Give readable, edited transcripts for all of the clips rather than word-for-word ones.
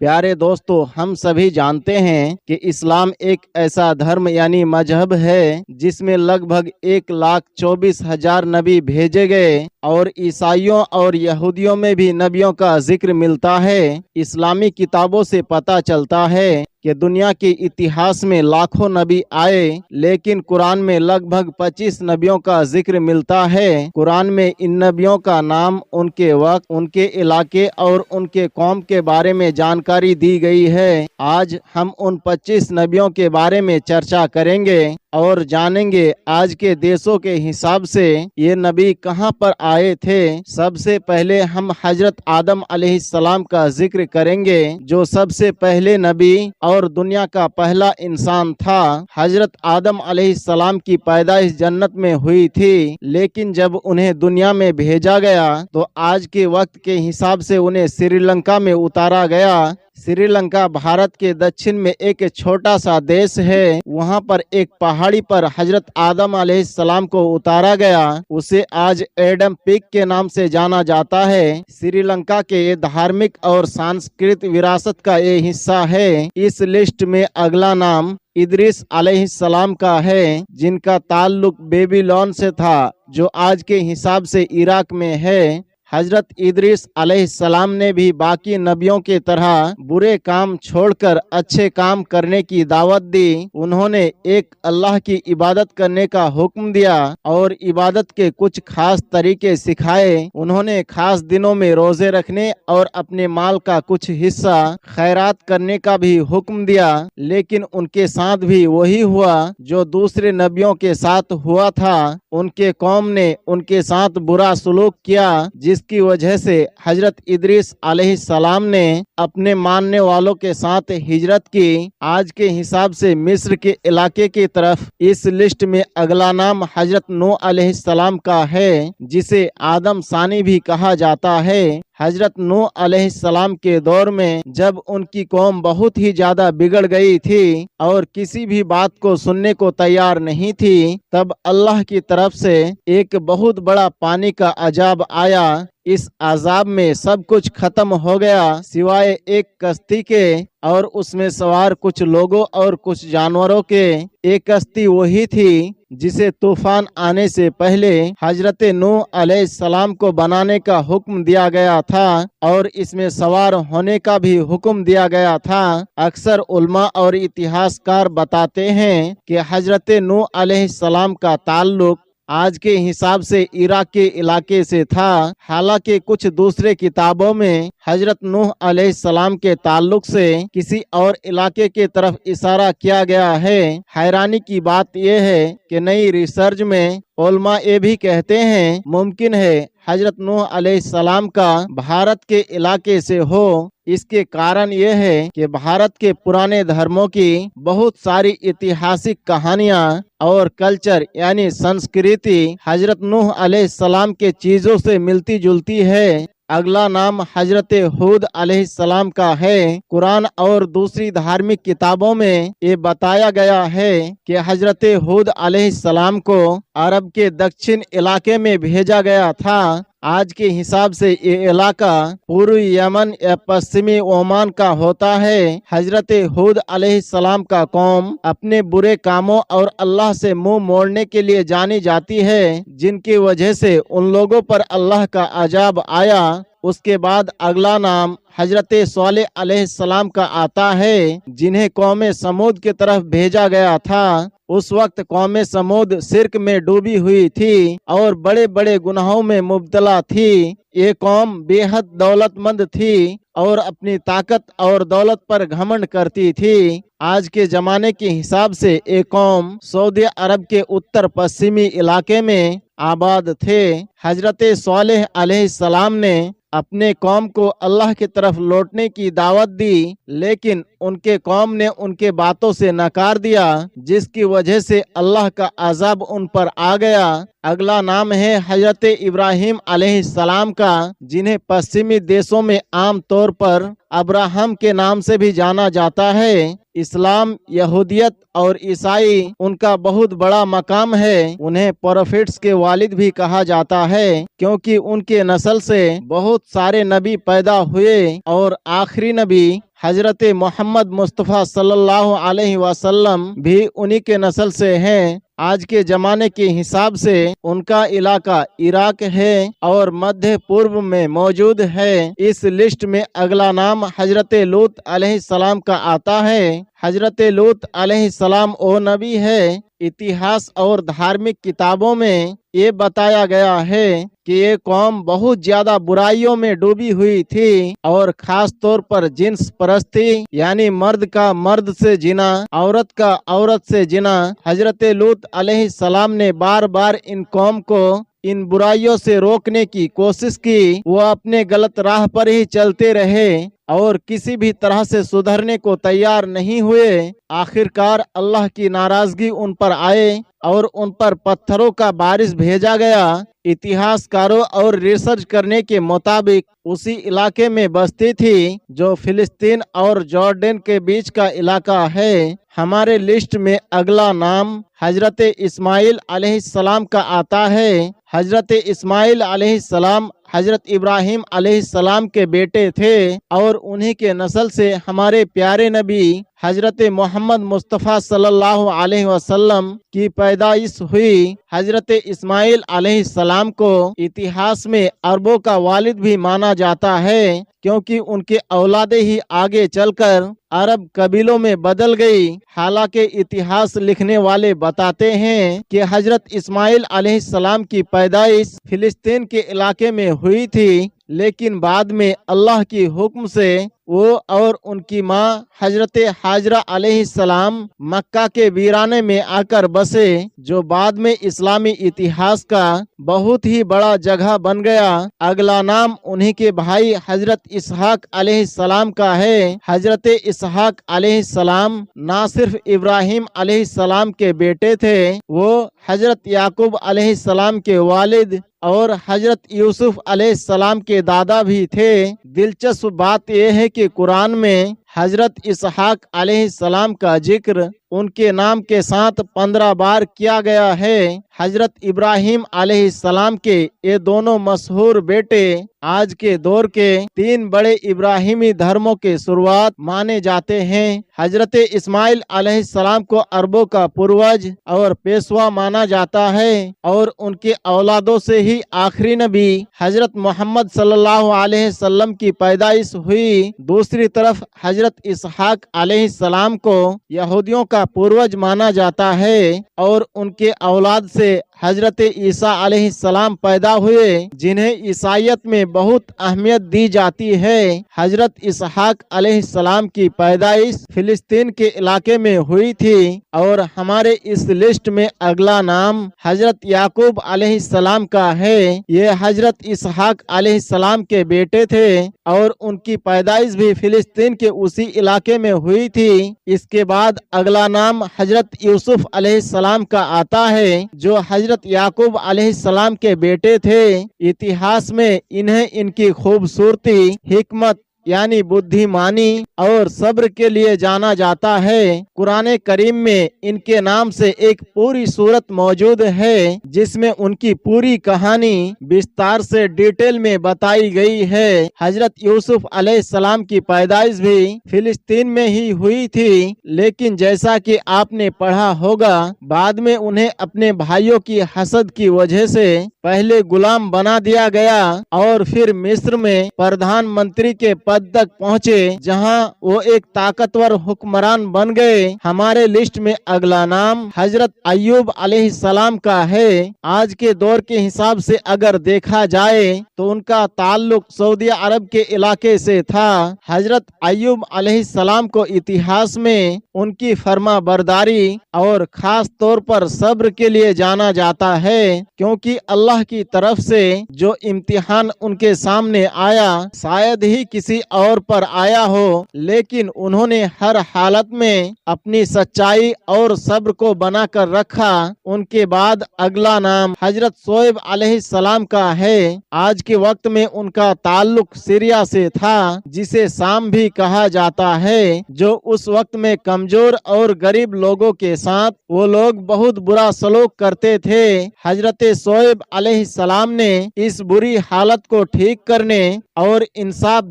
پیارے دوستو، ہم سبھی جانتے ہیں کہ اسلام ایک ایسا دھرم یعنی مذہب ہے جس میں لگ بھگ 1,24,000 نبی بھیجے گئے، اور عیسائیوں اور یہودیوں میں بھی نبیوں کا ذکر ملتا ہے۔ اسلامی کتابوں سے پتہ چلتا ہے کہ دنیا کے اتہاس میں لاکھوں نبی آئے، لیکن قرآن میں لگ بھگ 25 نبیوں کا ذکر ملتا ہے۔ قرآن میں ان نبیوں کا نام، ان کے وقت، ان کے علاقے اور ان کے قوم کے بارے میں جانکاری دی گئی ہے۔ آج ہم ان 25 نبیوں کے بارے میں چرچا کریں گے اور جانیں گے آج کے دیشوں کے حساب سے یہ نبی کہاں پر آئے تھے۔ سب سے پہلے ہم حضرت آدم علیہ السلام کا ذکر کریں گے، جو سب سے پہلے نبی اور دنیا کا پہلا انسان تھا۔ حضرت آدم علیہ السلام کی پیدائش جنت میں ہوئی تھی، لیکن جب انہیں دنیا میں بھیجا گیا تو آج کے وقت کے حساب سے انہیں سری لنکا میں اتارا گیا۔ سری لنکا بھارت کے دکشن میں ایک چھوٹا سا دیش ہے۔ وہاں پر ایک پہاڑی پر حضرت آدم علیہ السلام کو اتارا گیا، اسے آج ایڈم پیک کے نام سے جانا جاتا ہے۔ سری لنکا کے یہ دھارمک اور سانسکرت وراثت کا یہ حصہ ہے۔ اس لسٹ میں اگلا نام ادریس علیہ السلام کا ہے، جن کا تعلق بیبیلون سے تھا، جو آج کے حساب سے عراق میں ہے۔ حضرت ادریس علیہ السلام نے بھی باقی نبیوں کی طرح برے کام چھوڑ کر اچھے کام کرنے کی دعوت دی۔ انہوں نے ایک اللہ کی عبادت کرنے کا حکم دیا اور عبادت کے کچھ خاص طریقے سکھائے۔ انہوں نے خاص دنوں میں روزے رکھنے اور اپنے مال کا کچھ حصہ خیرات کرنے کا بھی حکم دیا، لیکن ان کے ساتھ بھی وہی ہوا جو دوسرے نبیوں کے ساتھ ہوا تھا۔ ان کے قوم نے ان کے ساتھ برا سلوک کیا، جس کی وجہ سے حضرت ادریس علیہ السلام نے اپنے ماننے والوں کے ساتھ ہجرت کی، آج کے حساب سے مصر کے علاقے کی طرف۔ اس لسٹ میں اگلا نام حضرت نوح علیہ السلام کا ہے، جسے آدم ثانی بھی کہا جاتا ہے۔ حضرت نوح علیہ السلام کے دور میں جب ان کی قوم بہت ہی زیادہ بگڑ گئی تھی اور کسی بھی بات کو سننے کو تیار نہیں تھی، تب اللہ کی طرف سے ایک بہت بڑا پانی کا عذاب آیا۔ اس عذاب میں سب کچھ ختم ہو گیا سوائے ایک کشتی کے اور اس میں سوار کچھ لوگوں اور کچھ جانوروں کے۔ ایک کشتی وہی تھی جسے طوفان آنے سے پہلے حضرت نوح علیہ السلام کو بنانے کا حکم دیا گیا تھا اور اس میں سوار ہونے کا بھی حکم دیا گیا تھا۔ اکثر علماء اور اتہاس کار بتاتے ہیں کہ حضرت نوح علیہ السلام کا تعلق آج کے حساب سے عراق کے علاقے سے تھا، حالانکہ کچھ دوسرے کتابوں میں حضرت نوح علیہ السلام کے تعلق سے کسی اور علاقے کی طرف اشارہ کیا گیا ہے۔ حیرانی کی بات یہ ہے کہ نئی ریسرچ میں علماء یہ بھی کہتے ہیں ممکن ہے حضرت نوح علیہ السلام کا بھارت کے علاقے سے ہو۔ اس کے کارن یہ ہے کہ بھارت کے پرانے دھرموں کی بہت ساری اتہاسک کہانیاں اور کلچر یعنی سنسکرتی حضرت نوح علیہ السلام کے چیزوں سے ملتی جلتی ہے۔ اگلا نام حضرت ہود علیہ السلام کا ہے۔ قرآن اور دوسری دھارمک کتابوں میں یہ بتایا گیا ہے کہ حضرت ہود علیہ السلام کو عرب کے دکشن علاقے میں بھیجا گیا تھا۔ آج کے حساب سے یہ علاقہ پوری یمن یا پশ্چمی عمان کا ہوتا ہے۔ حضرت ہود علیہ السلام کا قوم اپنے برے کاموں اور اللہ سے منہ موڑنے کے لیے جانی جاتی ہے، جن کی وجہ سے ان لوگوں پر اللہ کا عذاب آیا۔ اس کے بعد اگلا نام حضرت صالح علیہ السلام کا آتا ہے، جنہیں قوم سمود کی طرف بھیجا گیا تھا۔ اس وقت قوم سمود شرک میں ڈوبی ہوئی تھی اور بڑے بڑے گناہوں میں مبتلا تھی۔ یہ قوم بے حد دولت مند تھی اور اپنی طاقت اور دولت پر گھمنڈ کرتی تھی۔ آج کے زمانے کے حساب سے یہ قوم سعودی عرب کے اتر پশ্چمی علاقے میں آباد تھے۔ حضرت صالح علیہ السلام نے اپنے قوم کو اللہ کی طرف لوٹنے کی دعوت دی، لیکن ان کے قوم نے ان کے باتوں سے نکار دیا، جس کی وجہ سے اللہ کا عذاب ان پر آ گیا۔ اگلا نام ہے حضرت ابراہیم علیہ السلام کا، جنہیں پশ্چمی دیشوں میں عام طور پر ابراہم کے نام سے بھی جانا جاتا ہے۔ اسلام، یہودیت اور عیسائی ان کا بہت بڑا مقام ہے۔ انہیں پروفیٹس کے والد بھی کہا جاتا ہے، کیونکہ ان کے نسل سے بہت سارے نبی پیدا ہوئے اور آخری نبی حضرت محمد مصطفیٰ صلی اللہ علیہ وسلم بھی انہی کے نسل سے ہیں۔ آج کے زمانے کے حساب سے ان کا علاقہ عراق ہے اور مدھیہ پورب میں موجود ہے۔ اس لسٹ میں اگلا نام حضرت لوط علیہ السلام کا آتا ہے۔ حضرت لوط علیہ السلام وہ نبی ہے۔ اتہاس اور دھارمک کتابوں میں یہ بتایا گیا ہے کہ یہ قوم بہت زیادہ برائیوں میں ڈوبی ہوئی تھی اور خاص طور پر جنس پرستی یعنی مرد کا مرد سے جنا، عورت کا عورت سے جنا۔ حضرت لوط علیہ السلام نے بار بار ان قوم کو ان برائیوں سے روکنے کی کوشش کی۔ وہ اپنے غلط راہ پر ہی چلتے رہے اور کسی بھی طرح سے سدھرنے کو تیار نہیں ہوئے۔ آخرکار اللہ کی ناراضگی ان پر آئے اور ان پر پتھروں کا بارش بھیجا گیا۔ اتہاس کاروں اور ریسرچ کرنے کے مطابق اسی علاقے میں بستی تھی جو فلسطین اور جارڈن کے بیچ کا علاقہ ہے۔ ہمارے لسٹ میں اگلا نام حضرت اسماعیل علیہ السلام کا آتا ہے۔ حضرت اسماعیل علیہ السلام حضرت ابراہیم علیہ السلام کے بیٹے تھے اور انہی کے نسل سے ہمارے پیارے نبی حضرت محمد مصطفیٰ صلی اللہ علیہ وسلم کی پیدائش ہوئی۔ حضرت اسماعیل علیہ السلام کو اتہاس میں عربوں کا والد بھی مانا جاتا ہے کیونکہ ان کے اولادیں ہی آگے چل کر عرب قبیلوں میں بدل گئی۔ حالانکہ اتہاس لکھنے والے بتاتے ہیں کہ حضرت اسماعیل علیہ السلام کی پیدائش فلسطین کے علاقے میں ہوئی تھی، لیکن بعد میں اللہ کی حکم سے وہ اور ان کی ماں حضرت حاجرہ علیہ السلام مکہ کے ویرانے میں آ کر بسے، جو بعد میں اسلامی اتہاس کا بہت ہی بڑا جگہ بن گیا۔ اگلا نام انہی کے بھائی حضرت اسحاق علیہ السلام کا ہے۔ حضرت اسحاق علیہ السلام نہ صرف ابراہیم علیہ السلام کے بیٹے تھے، وہ حضرت یعقوب علیہ السلام کے والد اور حضرت یوسف علیہ السلام کے دادا بھی تھے۔ دلچسپ بات یہ ہے کہ قرآن میں حضرت اسحاق علیہ السلام کا ذکر ان کے نام کے ساتھ 15 بار کیا گیا ہے۔ حضرت ابراہیم علیہ السلام کے یہ دونوں مشہور بیٹے آج کے دور کے 3 بڑے ابراہیمی دھرموں کے شروعات مانے جاتے ہیں۔ حضرت اسماعیل علیہ السلام کو عربوں کا پروج اور پیشوا مانا جاتا ہے اور ان کے اولادوں سے ہی آخری نبی حضرت محمد صلی اللہ علیہ وسلم کی پیدائش ہوئی۔ دوسری طرف حضرت اسحاق علیہ السلام کو یہودیوں کا پروج مانا جاتا ہے اور ان کے اولاد سے حضرت عیسیٰ علیہ السلام پیدا ہوئے، جنہیں عیسائیت میں بہت اہمیت دی جاتی ہے۔ حضرت اسحاق علیہ السلام کی پیدائش فلسطین کے علاقے میں ہوئی تھی اور ہمارے اس لسٹ میں اگلا نام حضرت یعقوب علیہ السلام کا ہے۔ یہ حضرت اسحاق علیہ السلام کے بیٹے تھے اور ان کی پیدائش بھی فلسطین کے اسی علاقے میں ہوئی تھی۔ اس کے بعد اگلا نام حضرت یوسف علیہ السلام کا آتا ہے جو حضرت یعقوب علیہ السلام کے بیٹے تھے۔ اتہاس میں انہیں ان کی خوبصورتی، حکمت یعنی بدھیمانی اور صبر کے لیے جانا جاتا ہے۔ قرآن کریم میں ان کے نام سے ایک پوری سورت موجود ہے جس میں ان کی پوری کہانی بستار سے ڈیٹیل میں بتائی گئی ہے۔ حضرت یوسف علیہ السلام کی پیدائش بھی فلسطین میں ہی ہوئی تھی، لیکن جیسا کہ آپ نے پڑھا ہوگا بعد میں انہیں اپنے بھائیوں کی حسد کی وجہ سے پہلے غلام بنا دیا گیا اور پھر مصر میں پردھان منتری کے پد تک پہنچے جہاں وہ ایک طاقتور حکمران بن گئے۔ ہمارے لسٹ میں اگلا نام حضرت ایوب علیہ السلام کا ہے۔ آج کے دور کے حساب سے اگر دیکھا جائے تو ان کا تعلق سعودی عرب کے علاقے سے تھا۔ حضرت ایوب علیہ السلام کو اتہاس میں ان کی فرما برداری اور خاص طور پر صبر کے لیے جانا جاتا ہے، کیونکہ اللہ کی طرف سے جو امتحان ان کے سامنے آیا شاید ہی کسی اور پر آیا ہو، لیکن انہوں نے ہر حالت میں اپنی سچائی اور صبر کو بنا کر رکھا۔ ان کے بعد اگلا نام حضرت شعیب علیہ السلام کا ہے۔ آج کے وقت میں ان کا تعلق سیریا سے تھا جسے شام بھی کہا جاتا ہے، جو اس وقت میں کمزور اور غریب لوگوں کے ساتھ وہ لوگ بہت برا سلوک کرتے تھے۔ حضرت شعیب علیہ السلام نے اس بری حالت کو ٹھیک کرنے اور انصاف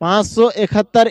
571